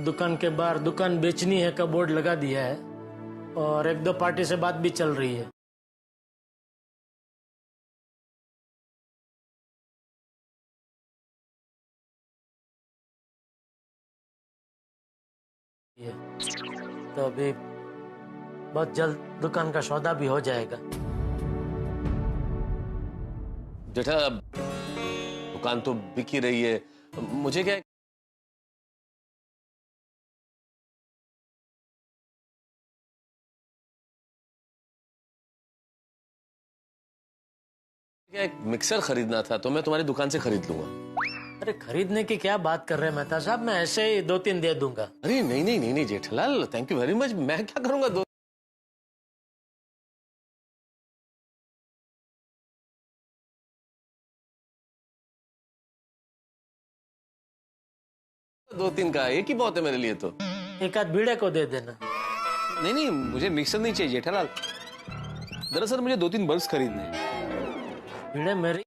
दुकान के बाहर दुकान बेचनी है का बोर्ड लगा दिया है और एक दो पार्टी से बात भी चल रही है। तो अभी बहुत जल्द दुकान का सौदा भी हो जाएगा। जेठा, दुकान तो बिक ही रही है, मुझे क्या एक मिक्सर खरीदना था तो मैं तुम्हारी दुकान से खरीद लूंगा। अरे खरीदने की क्या बात कर रहे हैं मेहता साहब, मैं ऐसे ही 2-3 दे दूंगा। अरे नहीं नहीं नहीं नहीं Jethalal, thank you very much. मैं क्या करूंगा दो तीन का एक ही बहुत है मेरे लिए तो। एक आध बीड़े को दे देना। नहीं नहीं, मुझे मिक्सर नहीं चाहिए जेठालाल। दरअसल मुझे 2-3 बल्ब खरीदने हैं। बीड़े मेरी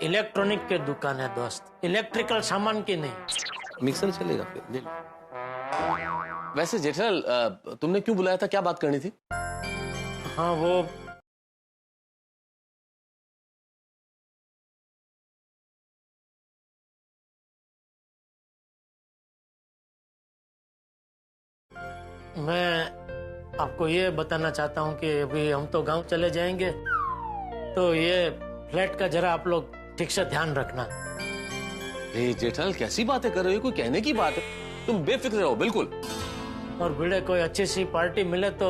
इलेक्ट्रॉनिक की दुकान है दोस्त, इलेक्ट्रिकल सामान की नहीं। मिक्सर चलेगा फिर, ले लो। वैसे जेठालाल, तुमने क्यों बुलाया था, क्या बात करनी थी? हाँ वो मैं आपको ये बताना चाहता हूँ कि अभी हम तो गांव चले जाएंगे, तो ये फ्लैट का जरा आप लोग ठीक से ध्यान रखना। जेठालाल कैसी बातें कर रहे हो, कोई कहने की बात है, तुम बेफिक्र रहो बिल्कुल। और भिड़े कोई अच्छी सी पार्टी मिले तो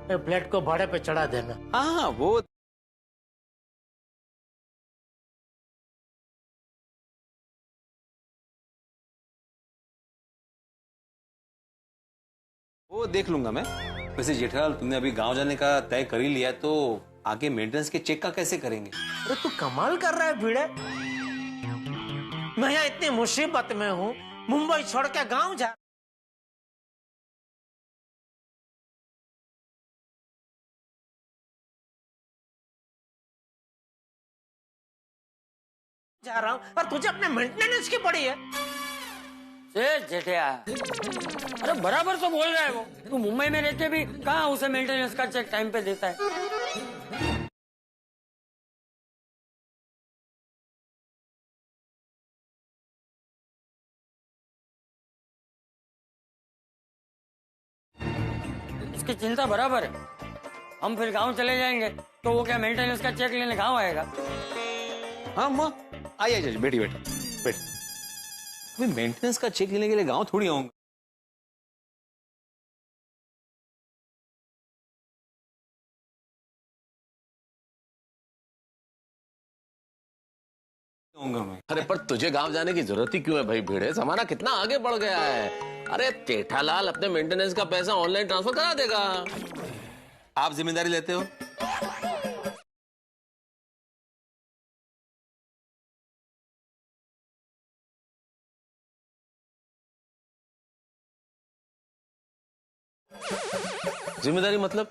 फ्लैट को भाड़े पे चढ़ा देना। हाँ वो देख लूंगा मैं। वैसे जेठालाल, तुमने अभी गांव जाने का तय कर ही लिया, तो आगे मेंटेनेंस के चेक का कैसे करेंगे? अरे तू कमाल कर रहा है भिड़े, मैं यहाँ इतनी मुसीबत में हूँ, मुंबई छोड़ के गांव जा रहा हूँ और तुझे अपने मेंटेनेंस की पड़ी है। जेठिया, अरे बराबर तो बोल रहा है वो। तू मुंबई में रहते भी कहाँ उसे मेंटेनेंस का चेक टाइम पे देता है। इसकी चिंता बराबर है। हम फिर गांव चले जाएंगे तो वो क्या मेंटेनेंस का चेक लेने गांव आएगा? हाँ माँ, आइए बेटी बेटा बेटी। अभी मेंटेनेंस का चेक लेने के लिए गांव थोड़ी आऊंगा। मैं। अरे पर तुझे गांव जाने की जरूरत ही क्यों है भाई भिड़े, जमाना कितना आगे बढ़ गया है। अरे जेठालाल अपने मेंटेनेंस का पैसा ऑनलाइन ट्रांसफर करा देगा। आप जिम्मेदारी लेते हो? जिम्मेदारी मतलब?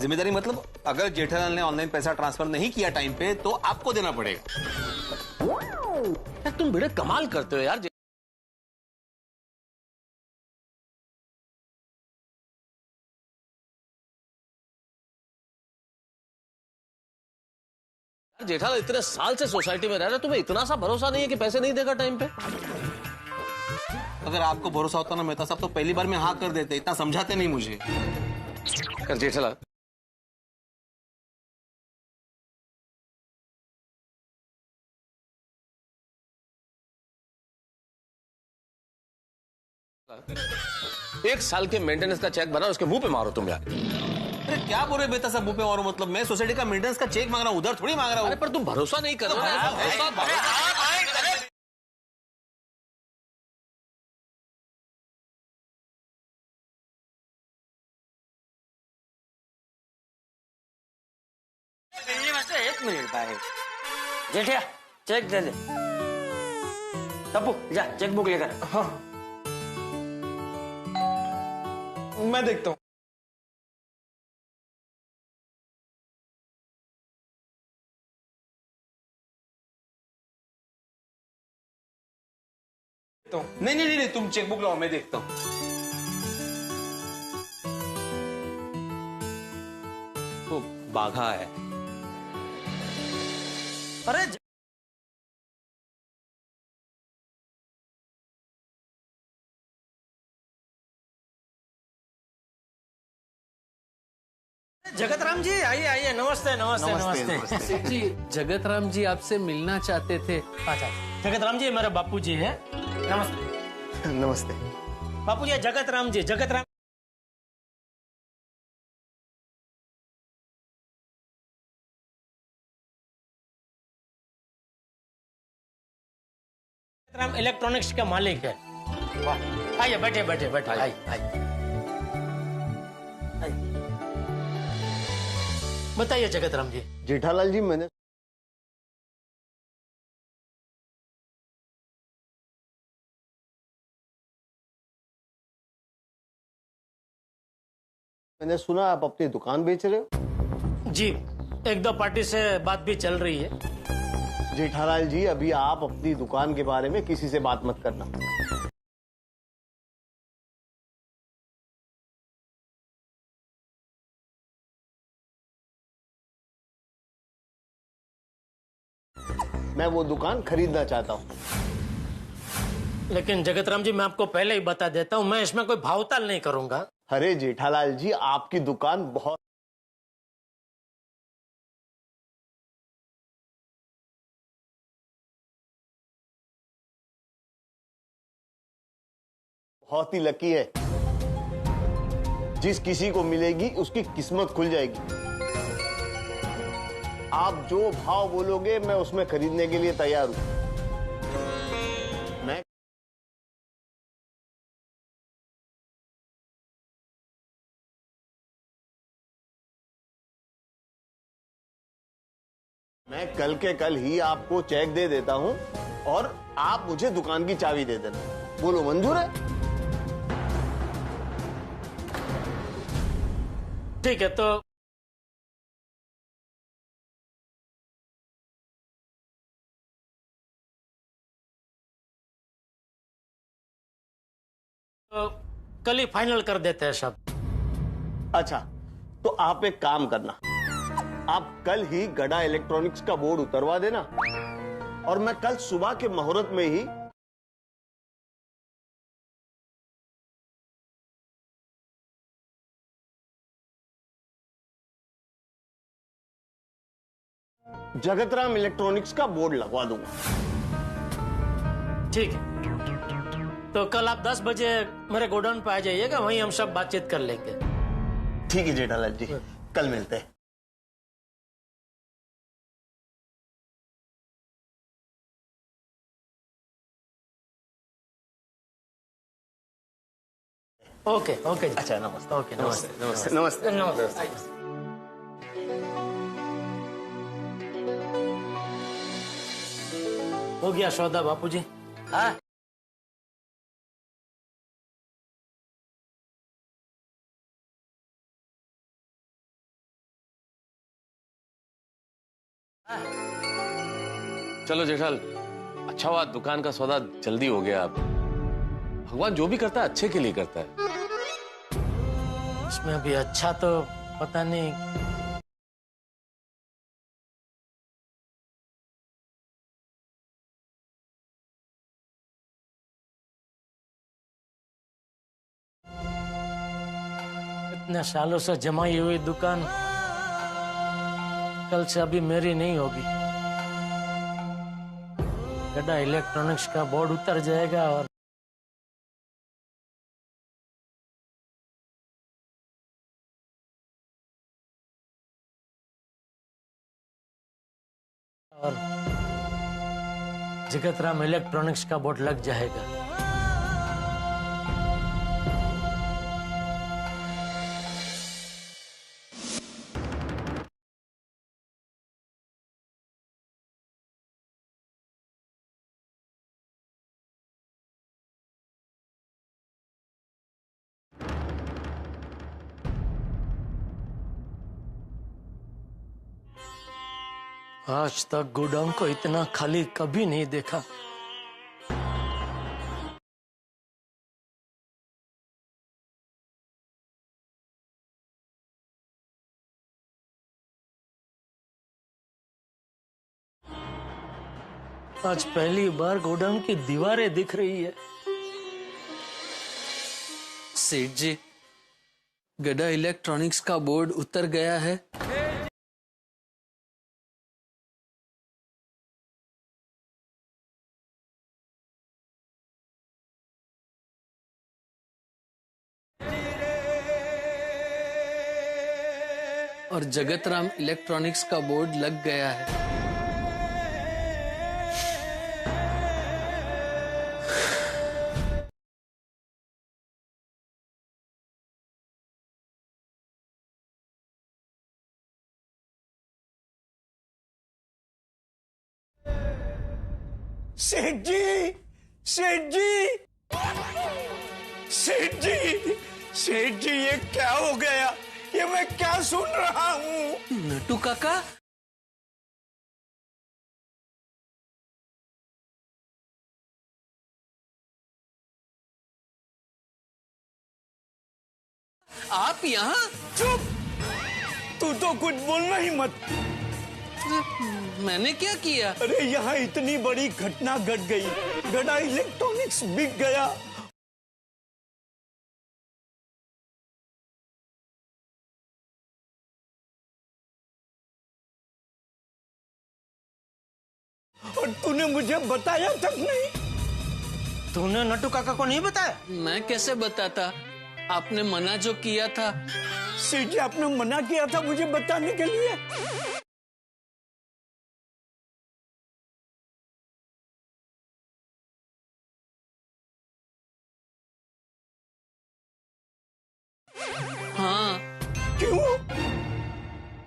जिम्मेदारी मतलब अगर जेठालाल ने ऑनलाइन पैसा ट्रांसफर नहीं किया टाइम पे तो आपको देना पड़ेगा। यार तुम भिड़े कमाल करते हो यार। जेठालाल इतने साल से सोसाइटी में रह रहे, तुम्हें इतना सा भरोसा नहीं है कि पैसे नहीं देगा टाइम पे? अगर आपको भरोसा होता ना मेहता साहब, तो पहली बार में हाँ कर देते, इतना समझाते नहीं मुझे। कर जेठालाल, एक साल के मेंटेनेंस का चेक बना, उसके मुंह पे मारो तुम यार। अरे क्या बोल रहे बेटा साहब मुंह पे मारो, मतलब मैं सोसाइटी का मेंटेनेंस का चेक मांग रहा हूँ, उधर थोड़ी मांग रहा हूँ। अरे पर तुम भरोसा नहीं कर रहे हो। एक मिनट भाई, जेठिया चेक दे दे। तप्पू जा चेक बुक लेकर। हाँ मैं देखता हूँ। तो नहीं नहीं नहीं, तुम चेकबुक लाओ, मैं देखता हूँ। तो बाघा है। अरे जगत राम जी, आइए आइए, नमस्ते नमस्ते नमस्ते। जी, जगत राम जी आपसे मिलना चाहते थे। अच्छा, जगत राम जी मेरे बापू जी है। नमस्ते। नमस्ते। बापू जी, जगत राम जी, जगत राम राम इलेक्ट्रॉनिक्स का मालिक है। वाह, आइए बैठे बैठे बैठे, आइए आइए। बताइए जगत राम जी। जेठालाल जी, मैंने सुना आप अपनी दुकान बेच रहे हो। जी, एक दो पार्टी से बात भी चल रही है। जेठालाल जी, अभी आप अपनी दुकान के बारे में किसी से बात मत करना। मैं वो दुकान खरीदना चाहता हूँ। लेकिन जगत राम जी, मैं आपको पहले ही बता देता हूँ, मैं इसमें कोई भावताल नहीं करूंगा। अरे जेठालाल जी, आपकी दुकान बहुत ही लकी है। जिस किसी को मिलेगी उसकी किस्मत खुल जाएगी। आप जो भाव बोलोगे मैं उसमें खरीदने के लिए तैयार हूं। मैं कल के कल ही आपको चेक दे देता हूं और आप मुझे दुकान की चाबी दे देना। बोलो, मंजूर है? ठीक है, तो कल ही फाइनल कर देते हैं सब। अच्छा, तो आप एक काम करना, आप कल ही गड़ा इलेक्ट्रॉनिक्स का बोर्ड उतरवा देना और मैं कल सुबह के मुहूर्त में ही जगतराम इलेक्ट्रॉनिक्स का बोर्ड लगवा दूंगा। ठीक है, तो कल आप 10 बजे मेरे गोडाउन पे आ जाइएगा, वहीं हम सब बातचीत कर लेंगे। ठीक है जेठालाल जी, कल मिलते हैं। Okay okay. अच्छा, नमस्ते। ओके, नमस्ते नमस्ते नमस्ते नमस्ते। हो गया सौदा बापूजी? हाँ, चलो जेठाल, अच्छा हुआ दुकान का सौदा जल्दी हो गया। अब भगवान जो भी करता है अच्छे के लिए करता है। इसमें अभी अच्छा तो पता नहीं। इतने सालों से जमाई हुई दुकान कल से अभी मेरी नहीं होगी। गड्ढा इलेक्ट्रॉनिक्स का बोर्ड उतर जाएगा और जगतराम इलेक्ट्रॉनिक्स का बोर्ड लग जाएगा। आज तक गोडाउन को इतना खाली कभी नहीं देखा। आज पहली बार गोडाउन की दीवारें दिख रही है। सेठ जी, गड़ा इलेक्ट्रॉनिक्स का बोर्ड उतर गया है। और जगतराम इलेक्ट्रॉनिक्स का बोर्ड लग गया है। सेठ जी, सेठ जी, सेठ जी, सेठ जी, ये क्या हो गया? ये मैं क्या सुन रहा हूँ? नटू काका, आप यहाँ? चुप! तू तो कुछ बोलना ही मत। मैंने क्या किया? अरे यहाँ इतनी बड़ी घटना घट गई, गड़ा इलेक्ट्रॉनिक्स बिक गया। और तूने मुझे बताया तक नहीं। तूने नट्टू काका को नहीं बताया? मैं कैसे बताता? आपने मना जो किया था। सेठ जी, आपने मना किया था मुझे बताने के लिए। हाँ, क्यों?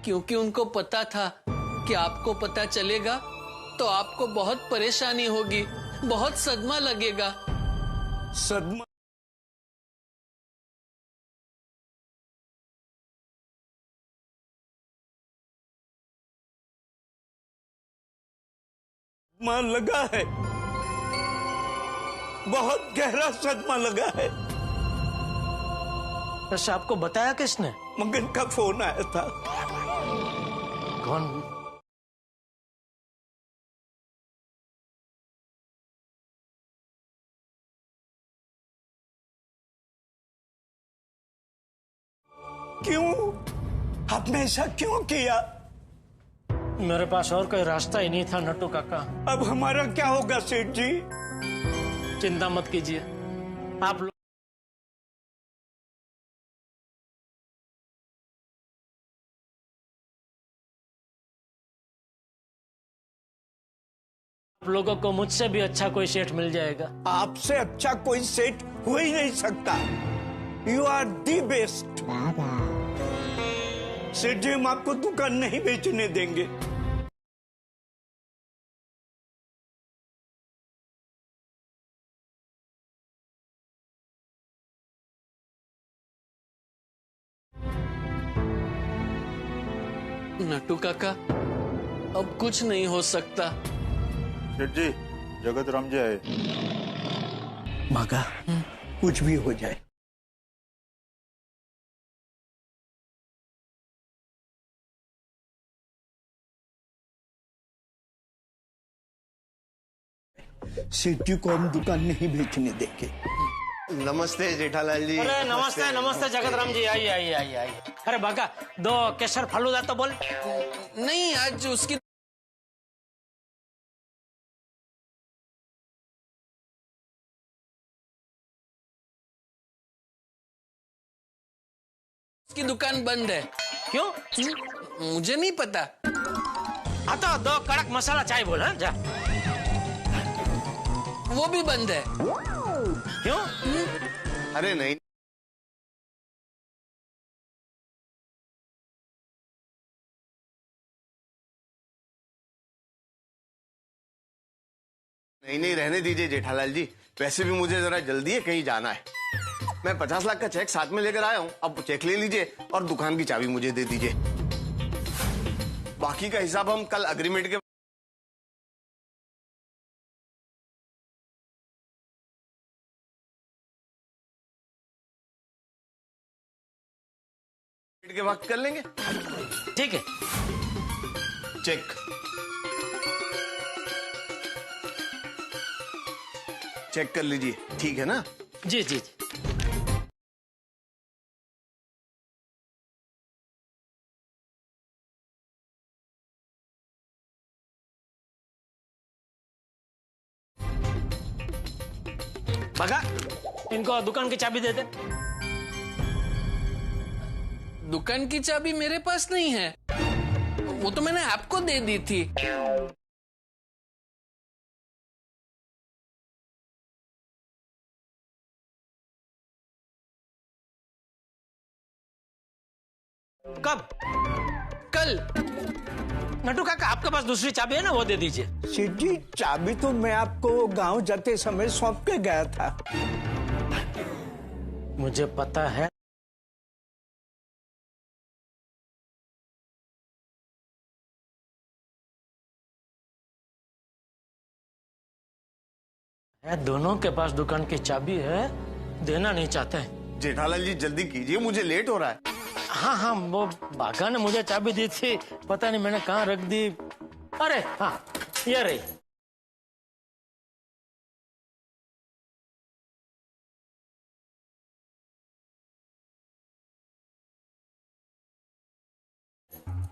क्योंकि उनको पता था कि आपको पता चलेगा तो आपको बहुत परेशानी होगी, बहुत सदमा लगेगा। सदमा? सदमा लगा है, बहुत गहरा सदमा लगा है। वैसे आपको बताया किसने? मगन का फोन आया था। कौन? क्यों? आपने ऐसा क्यों किया? मेरे पास और कोई रास्ता ही नहीं था नट्टू काका। अब हमारा क्या होगा सेठ जी? चिंता मत कीजिए, आप लोग लोगों को मुझसे भी अच्छा कोई सेठ मिल जाएगा। आपसे अच्छा कोई सेठ हो ही नहीं सकता। You are the best. सेठ जी, हम आपको दुकान नहीं बेचने देंगे। नट्टू काका, अब कुछ नहीं हो सकता। सेठ जी, जगत राम जी आए। मगा, कुछ भी हो जाए, सेठ जी को हम दुकान नहीं बेचने देंगे। नमस्ते जेठालाल जी। अरे नमस्ते नमस्ते जगतराम जी, आइए आइए आइए आइए। अरे बाका, 2 केसर फालूदा तो बोल। नहीं, आज उसकी दुकान बंद है। क्यों? मुझे नहीं पता। हाँ तो 2 कड़क मसाला चाय बोल। हाँ जा। वो भी बंद है। क्यों? अरे नहीं नहीं नहीं, रहने दीजिए जेठालाल जी। वैसे भी मुझे जरा जल्दी है, कहीं जाना है। मैं 50 लाख का चेक साथ में लेकर आया हूँ। अब चेक ले लीजिए और दुकान की चाबी मुझे दे दीजिए। बाकी का हिसाब हम कल अग्रीमेंट के वक्त कर लेंगे। ठीक है। चेक। चेक कर लीजिए, ठीक है ना? जी जी जी। भगा, इनको दुकान की चाबी दे दे। दुकान की चाबी मेरे पास नहीं है, वो तो मैंने आपको दे दी थी। कब? कल। नटू काका, आपके पास दूसरी चाबी है ना, वो दे दीजिए। सेठ जी, चाबी तो मैं आपको गांव जाते समय सौंप के गया था। मुझे पता है। दोनों के पास दुकान की चाबी है, देना नहीं चाहते हैं। जेठालाल जी जल्दी कीजिए, मुझे लेट हो रहा है। हाँ हाँ, वो बागा ने मुझे चाबी दी थी, पता नहीं मैंने कहाँ रख दी। अरे हाँ, ये रही।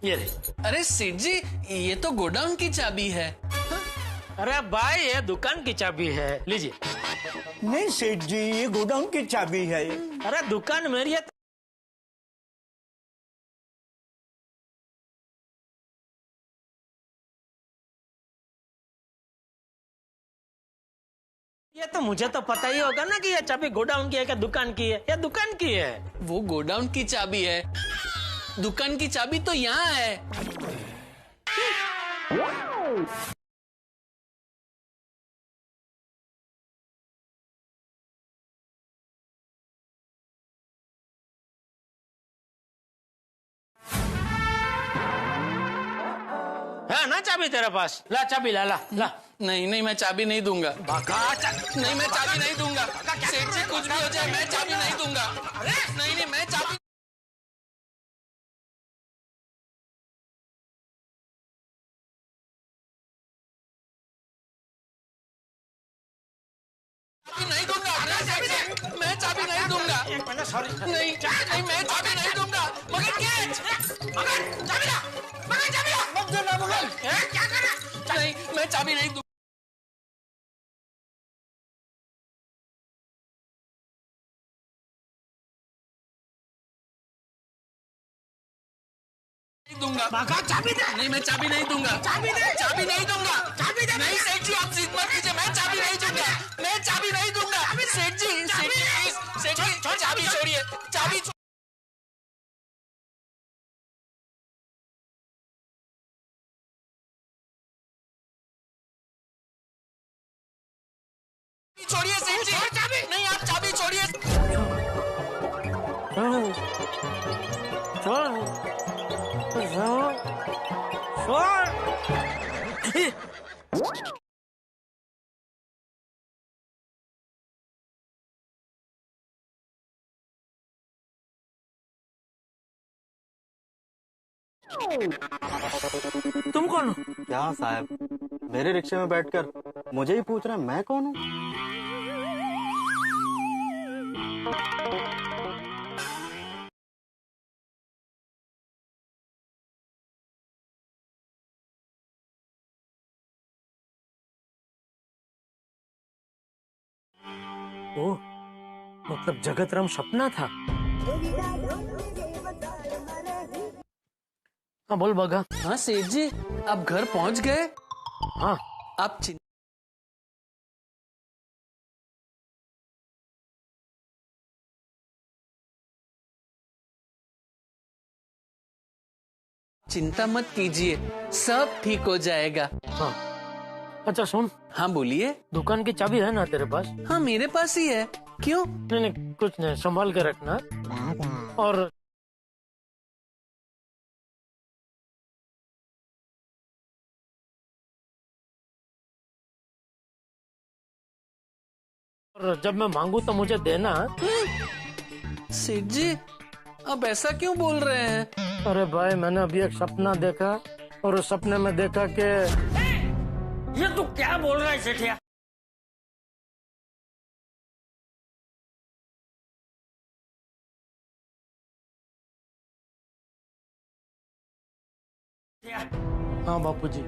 ये रही। अरे सेठ जी, ये तो गोडाउन की चाबी है। अरे भाई, ये दुकान की चाबी है, लीजिए। नहीं सेठ जी, ये गोडाउन की चाबी है। अरे दुकान मेरी है। ये तो मुझे तो पता ही होगा ना कि ये चाबी गोडाउन की है क्या दुकान की है? ये दुकान की है। वो गोडाउन की चाबी है, दुकान की चाबी तो यहाँ है। है ना चाबी तेरे पास? ला चाबी, ला ला ला। नहीं नहीं, मैं चाबी नहीं दूंगा। नहीं, मैं चाबी नहीं दूंगा। सेठ जी, कुछ भी हो जाए, मैं चाबी नहीं दूंगा। अरे नहीं नहीं, मैं चाबी नहीं दूंगा। मैं चाबी नहीं दूंगा। नहीं नहीं, मैं चाबी नहीं दूंगा। मगर चाबी ला, मगर चाबी ला। मत दो ना मगर। क्या कर रहा? नहीं, मैं चाबी नहीं दूंगा। बागा, चाबी दे। नहीं, मैं चाबी नहीं दूंगा। चाबी दे। चाबी नहीं दूंगा। चाबी दे। नहीं सेठ जी, आप जिद मत कीजिए, मैं चाबी नहीं दूंगा। मैं चाबी नहीं दूंगा। सेठ जी, सेठ जी प्लीज, सेठ जी चाबी छोड़िए, चाबी छोड़िए। सेठ जी, नहीं, आप चाबी छोड़िए। तुम कौन हो? क्या साहब, मेरे रिक्शे में बैठकर मुझे ही पूछ रहे हैं मैं कौन हूँ? ओह, मतलब जगतराम सपना था। हाँ बोल बागा। हाँ सेठ जी, आप घर पहुंच गए? हाँ, आप चिंता मत कीजिए, सब ठीक हो जाएगा। हाँ। अच्छा सुन। हाँ बोलिए। दुकान की चाबी है ना तेरे पास? हाँ मेरे पास ही है। क्यों? नहीं नहीं, कुछ नहीं, संभाल के रखना। और जब मैं मांगू तो मुझे देना। सेठ जी, आप ऐसा क्यों बोल रहे हैं? अरे भाई, मैंने अभी एक सपना देखा और उस सपने में देखा कि ये तू क्या बोल रहा है सेठिया? हाँ बापूजी।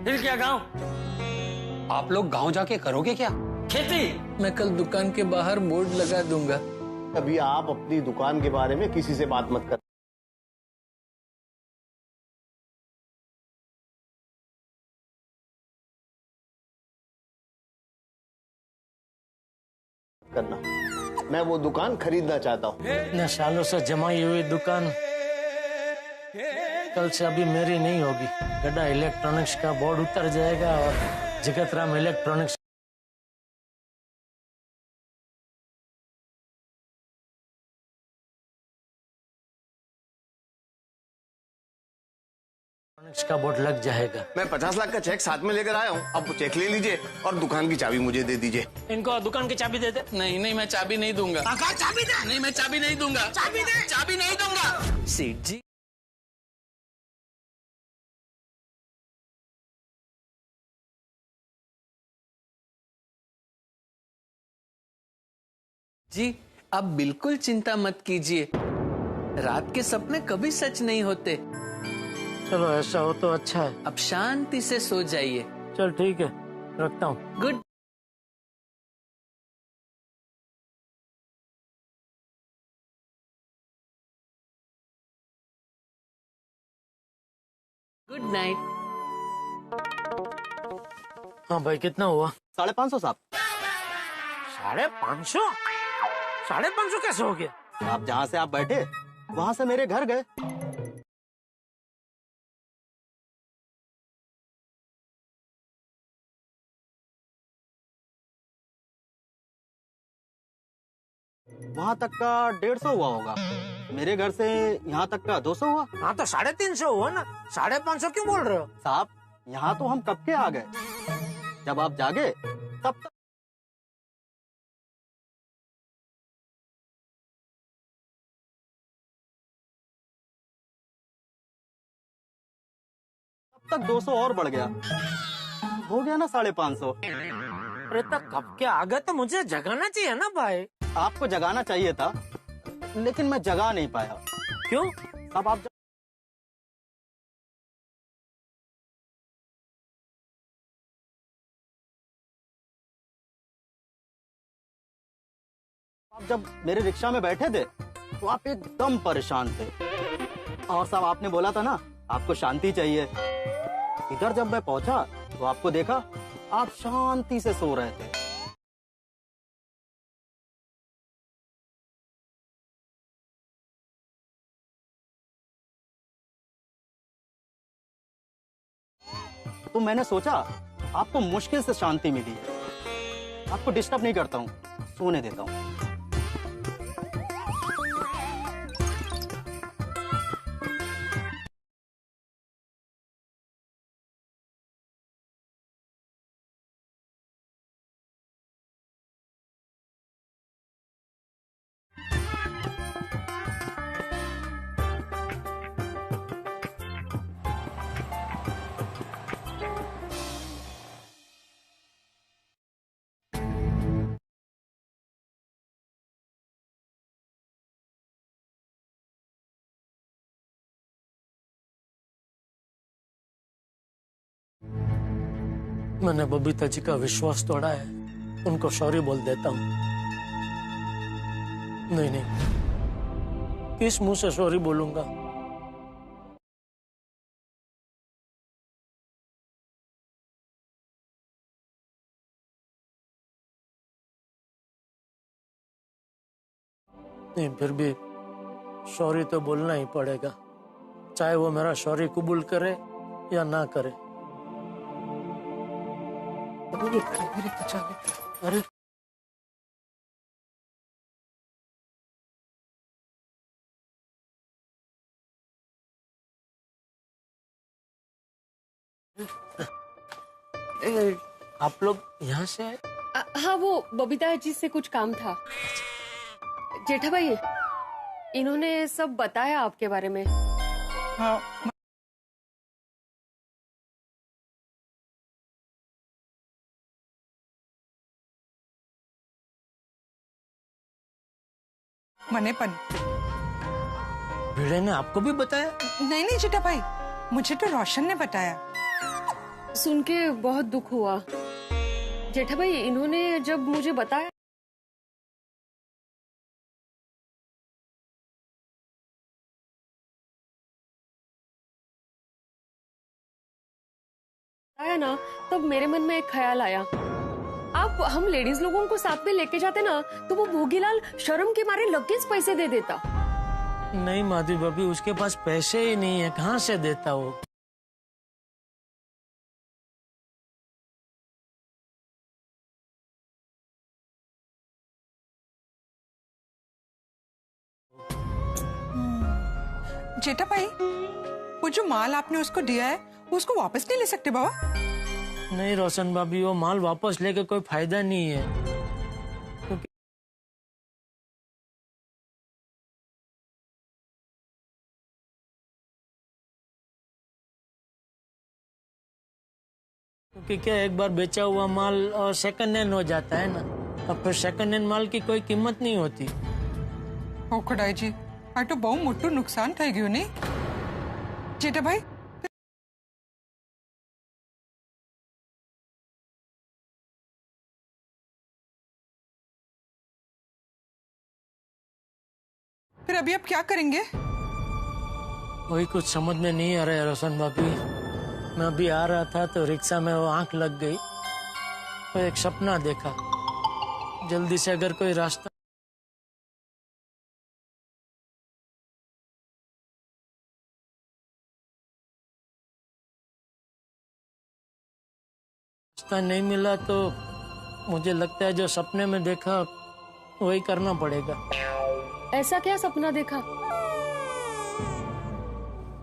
फिर क्या गाँव? आप लोग गांव जाके करोगे क्या? खेती। मैं कल दुकान के बाहर बोर्ड लगा दूंगा। अभी आप अपनी दुकान के बारे में किसी से बात मत करना। मैं वो दुकान खरीदना चाहता हूँ। इतने सालों से जमाई हुई दुकान कल से अभी मेरी नहीं होगी। गड्ढा इलेक्ट्रॉनिक्स का बोर्ड उतर जाएगा और जगतराम इलेक्ट्रॉनिक्स का बोर्ड लग जाएगा। मैं 50 लाख का चेक साथ में लेकर आया हूँ। अब चेक ले लीजिए और दुकान की चाबी मुझे दे दीजिए। इनको दुकान की चाबी दे दे। नहीं मैं चाबी नहीं दूंगा। चाबी दे। नहीं, मैं चाबी नहीं दूंगा। चाबी दे। चाबी नहीं दूंगा। सेठ जी, आप बिल्कुल चिंता मत कीजिए। रात के सपने कभी सच नहीं होते। चलो ऐसा हो तो अच्छा है। अब शांति से सो जाइए। चल ठीक है, रखता हूँ। Good good night. हाँ भाई, कितना हुआ? 550 साहब। 550? 550 कैसे हो गया? आप जहाँ से आप बैठे वहाँ से मेरे घर गए। वहाँ तक का 150 हुआ होगा। मेरे घर से यहाँ तक का 200 हुआ। हाँ तो 350 हुआ ना। 550 क्यों बोल रहे हो? साहब, यहाँ तो हम कब के आ गए। जब आप जागे तब तक 200 और बढ़ गया। हो गया ना 550। अरे तो कब के आ गए तो मुझे जगाना चाहिए ना भाई। आपको जगाना चाहिए था, लेकिन मैं जगा नहीं पाया। क्यों? अब आप जब मेरे रिक्शा में बैठे थे तो आप एकदम परेशान थे। और साहब, आपने बोला था ना आपको शांति चाहिए। इधर जब मैं पहुंचा तो आपको देखा आप शांति से सो रहे थे। तो मैंने सोचा आपको मुश्किल से शांति मिली है, आपको डिस्टर्ब नहीं करता हूँ, सोने देता हूँ। मैंने बबीता जी का विश्वास तोड़ा है, उनको सॉरी बोल देता हूँ। नहीं, किस मुंह से सॉरी बोलूंगा? नहीं, फिर भी सॉरी तो बोलना ही पड़ेगा, चाहे वो मेरा सॉरी कबूल करे या ना करे। अरे आप लोग यहाँ से आए? हाँ, वो बबीता जी से कुछ काम था। जेठा भाई, इन्होंने सब बताया आपके बारे में। हाँ, મને પણ भिड़े ने आपको भी बताया? नहीं जेठा भाई, मुझे तो रोशन ने बताया। सुन के बहुत दुख हुआ जेठा भाई। इन्होंने जब मुझे बताया ना, तब मेरे मन में एक ख्याल आया, आप हम लेडीज लोगों को साथ में लेके जाते ना, तो वो भोगीलाल शर्म के मारे लगेज पैसे दे देता। नहीं माधवी भाभी, उसके पास पैसे ही नहीं है, कहाँ से देता वो? जेठा भाई, वो जो माल आपने उसको दिया है वो उसको वापस नहीं ले सकते बाबा? नहीं रोशन भाभी, वो माल वापस लेके कोई फायदा नहीं है, क्योंकि क्या एक बार बेचा हुआ माल सेकंड हैंड हो जाता है ना, अब फिर सेकंड हैंड माल की कोई कीमत नहीं होती। ओ खुदाई जी, आ तो बहु मोटું नुकसान થઈ ગયું નહીં જેઠા ભાઈ? फिर अभी आप क्या करेंगे? वही कुछ समझ में नहीं आ रहा है रोशन भाभी। मैं अभी आ रहा था तो रिक्शा में वो आंख लग गई, तो एक सपना देखा, जल्दी से अगर कोई रास्ता नहीं मिला तो मुझे लगता है जो सपने में देखा वही करना पड़ेगा। ऐसा क्या सपना देखा?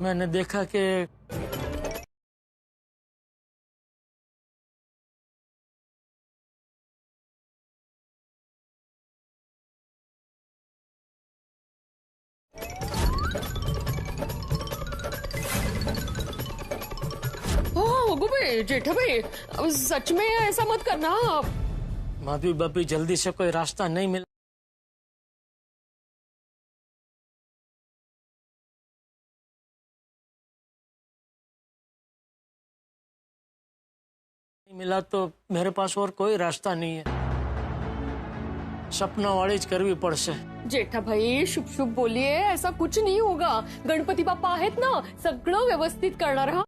मैंने देखा कि जेठा भाई, सच में ऐसा मत करना आप। माधवी भाभी, जल्दी से कोई रास्ता नहीं मिला तो मेरे पास और कोई रास्ता नहीं है, सपना वाड़ी करवी पड़से। जेठा भाई शुभ शुभ बोलिए, ऐसा कुछ नहीं होगा। गणपति बाप्पा आहेत ना, सगळं व्यवस्थित करणार हा।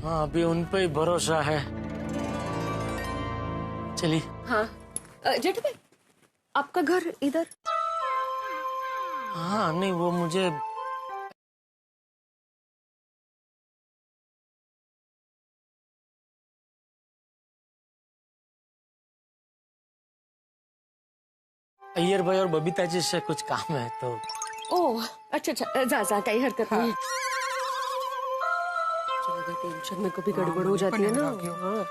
हाँ, अभी उन पे ही भरोसा है। चलिए। हाँ जेठा भाई, आपका घर इधर? हाँ नहीं, वो मुझे अय्यर भाई और बबीता जी से कुछ काम है तो। ओह अच्छा अच्छा, जा काही हरकत नहीं। चलो, टेंशन में कभी गड़बड़ हो जाती है ना। हाँ।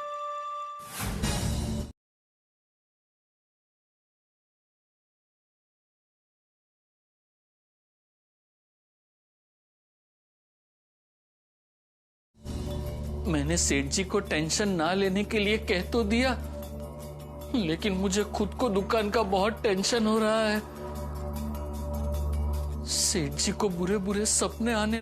मैंने सेठ जी को टेंशन ना लेने के लिए कह तो दिया, लेकिन मुझे खुद को दुकान का बहुत टेंशन हो रहा है। सेठ जी को बुरे बुरे सपने आने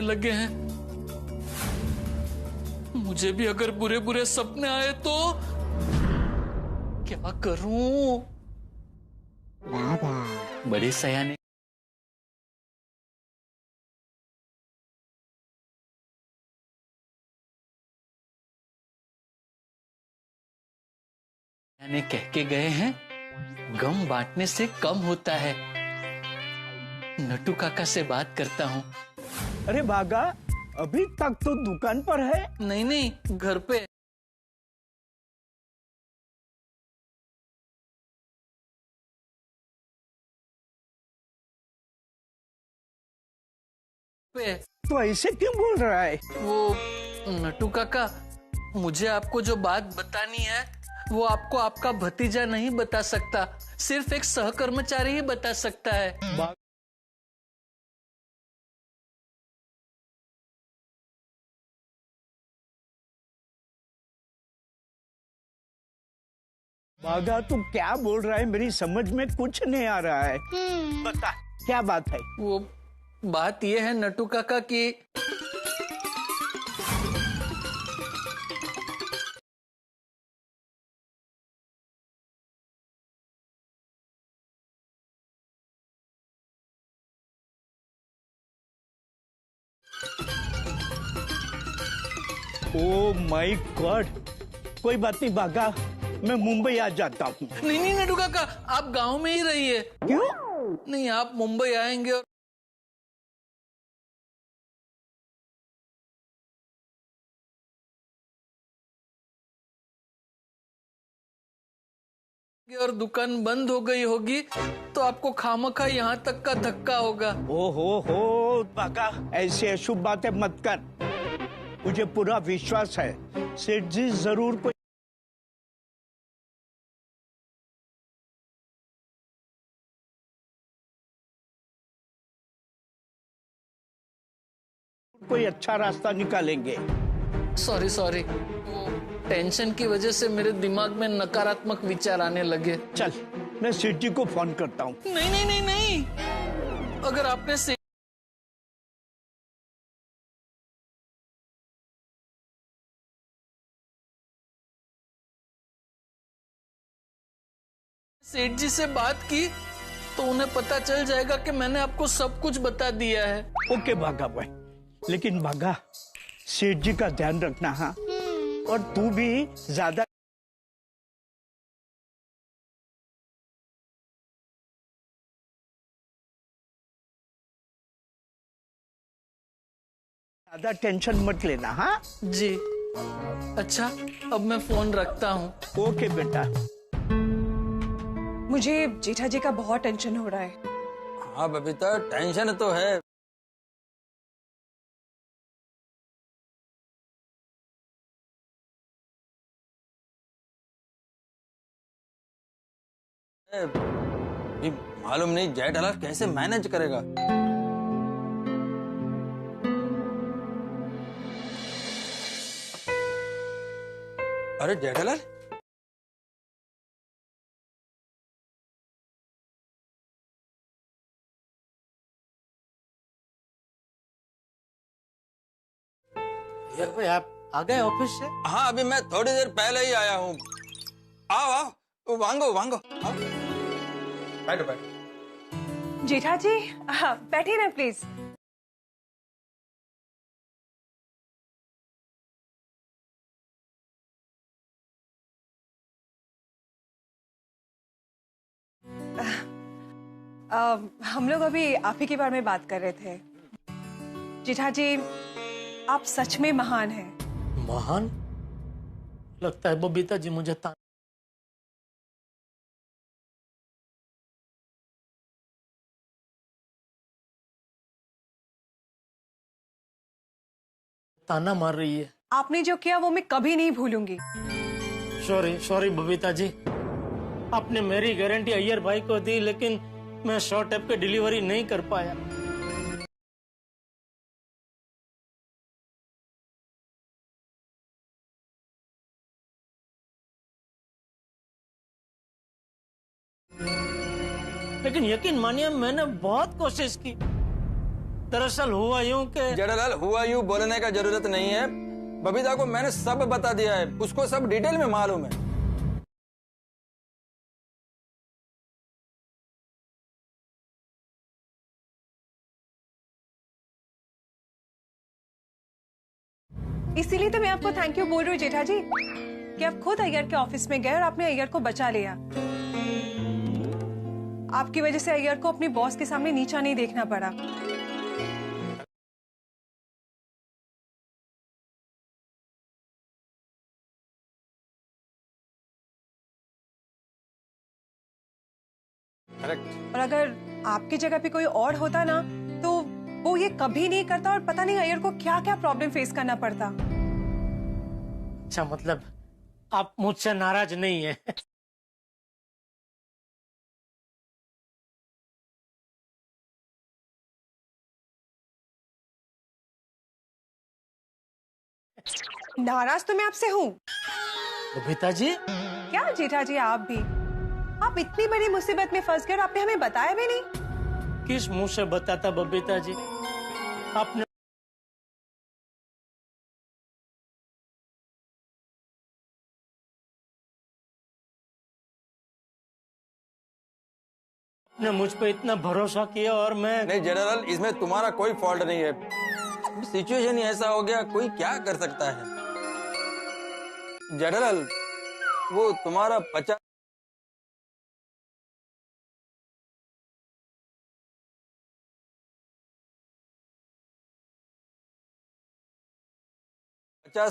लगे हैं। मुझे भी अगर बुरे बुरे सपने आए तो क्या करूं? बड़े सयाने कह के गए हैं, गम बांटने से कम होता है। नटू काका से बात करता हूँ। अरे भागा, अभी तक तो दुकान पर है? नहीं नहीं, घर पे। तो ऐसे क्यों बोल रहा है? वो नटू काका, मुझे आपको जो बात बतानी है वो आपको आपका भतीजा नहीं बता सकता, सिर्फ एक सहकर्मचारी ही बता सकता है। बागा तू क्या बोल रहा है, मेरी समझ में कुछ नहीं आ रहा है। बता क्या बात है। वो बात ये है नटू काका कि ओ माय गॉड, कोई बात नहीं बागा, मैं मुंबई आ जाता हूँ। नहीं नहीं नटू काका, आप गांव में ही रहिए। क्यों? नहीं, आप मुंबई आएंगे और दुकान बंद हो गई होगी तो आपको खामखा यहाँ तक का धक्का होगा। हो बागा, ऐसे अशुभ बातें मत कर। मुझे पूरा विश्वास है सेठ जी जरूर कोई अच्छा रास्ता निकालेंगे। सॉरी, टेंशन की वजह से मेरे दिमाग में नकारात्मक विचार आने लगे। चल मैं सेठ जी को फोन करता हूँ। नहीं, अगर आपने सेठ जी से बात की तो उन्हें पता चल जाएगा कि मैंने आपको सब कुछ बता दिया है। ओके भागा भाई, लेकिन भागा सेठ जी का ध्यान रखना। हाँ, और तू भी ज्यादा टेंशन मत लेना। हाँ जी, अच्छा अब मैं फोन रखता हूँ। ओके बेटा। मुझे जेठा जी का बहुत टेंशन हो रहा है। हाँ बबीता, टेंशन तो है। मालूम नहीं जेठालाल कैसे मैनेज करेगा। अरे जेठालाल, यार भाई आप आ गए ऑफिस से? हाँ अभी मैं थोड़ी देर पहले ही आया हूँ। आओ वांगो आओ। बैठो। जेठा जी बैठिए ना प्लीज। हम लोग अभी आप ही के बारे में बात कर रहे थे। जेठा जी आप सच में महान हैं। महान? लगता है बबीता जी मुझे ताना मार रही है। आपने जो किया वो मैं कभी नहीं भूलूंगी। सॉरी बबीता जी, आपने मेरी गारंटी अय्यर भाई को दी, लेकिन मैं शॉर्ट एप पे डिलीवरी नहीं कर पाया। लेकिन यकीन मानिए मैंने बहुत कोशिश की। दरअसल हुआ यूं कि जेठालाल, हुआ यूं बोलने का जरूरत नहीं है। बबीता को मैंने सब बता दिया है, उसको सब डिटेल में मालूम है। इसीलिए तो मैं आपको थैंक यू बोल रही हूँ जेठा जी कि आप खुद अय्यर के ऑफिस में गए और आपने अय्यर को बचा लिया। आपकी वजह से अय्यर को अपने बॉस के सामने नीचा नहीं देखना पड़ा। और अगर आपकी जगह पे कोई और होता ना तो वो ये कभी नहीं करता और पता नहीं अय्यर को क्या क्या प्रॉब्लम फेस करना पड़ता। अच्छा, मतलब आप मुझसे नाराज नहीं है? नाराज तो मैं आपसे हूँ। बबीता जी, क्या जेठा जी आप भी? आप इतनी बड़ी मुसीबत में फंस गए और आपने हमें बताया भी नहीं। किस मुंह से बताता बबीता जी? आपने मुझ पे इतना भरोसा किया और मैं नहीं जनरल, इसमें तुम्हारा कोई फॉल्ट नहीं है। सिचुएशन ही ऐसा हो गया, कोई क्या कर सकता है। जनरल, वो तुम्हारा 50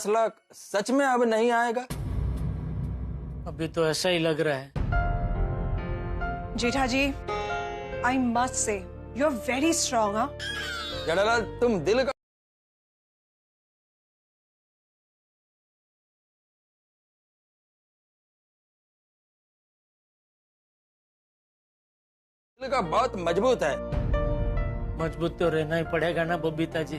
लाख सच में अब नहीं आएगा? अभी तो ऐसा ही लग रहा है। Jetha ji, I must say you are very strong. हाँ जनरल, तुम दिल का बहुत मजबूत है। मजबूत तो रहना ही पड़ेगा ना बबीता जी,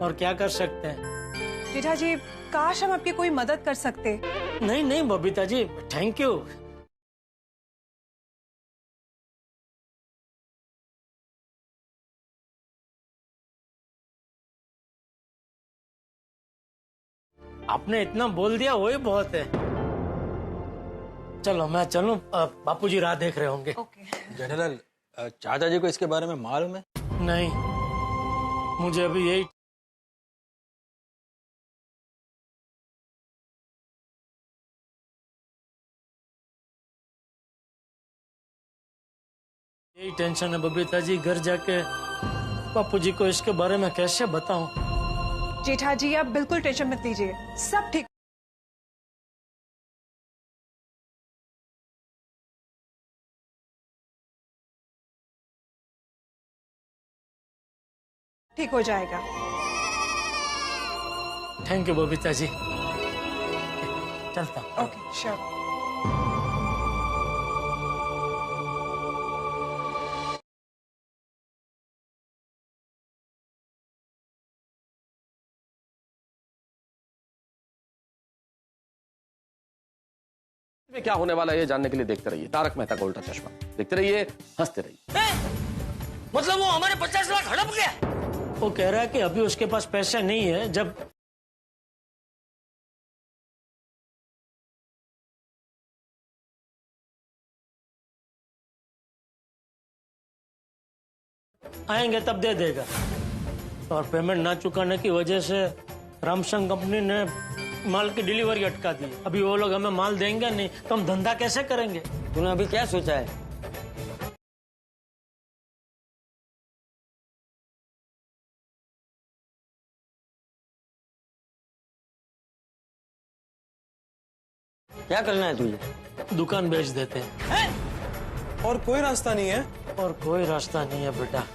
और क्या कर सकते हैं। जेठा जी, काश हम आपकी कोई मदद कर सकते। नहीं नहीं बबीता जी, थैंक यू। आपने इतना बोल दिया वही बहुत है। चलो मैं चलूं, बापूजी राह देख रहे होंगे। जनरल, चाचा जी को इसके बारे में मालूम है? नहीं, मुझे अभी यही टेंशन है बबीता जी। घर जाके बापूजी को इसके बारे में कैसे बताऊं? जेठा जी, आप बिल्कुल टेंशन मत लीजिए, सब ठीक ठीक हो जाएगा। थैंक यू बबीता जी, चलता हूं। Okay, sure. में क्या होने वाला है ये जानने के लिए देखते रहिए तारक मेहता का उल्टा चश्मा। देखते रहिए, हंसते रहिए। मतलब वो हमारे 50 लाख हड़प गया? वो कह रहा है कि अभी उसके पास पैसे नहीं है, जब आएंगे तब दे देगा। और पेमेंट ना चुकाने की वजह से रामसंग कंपनी ने माल की डिलीवरी अटका दी। अभी वो लोग हमें माल देंगे नहीं तो हम धंधा कैसे करेंगे? तूने अभी क्या सोचा है? क्या करना है तुझे? दुकान बेच देते हैं। और कोई रास्ता नहीं है? और कोई रास्ता नहीं है बेटा।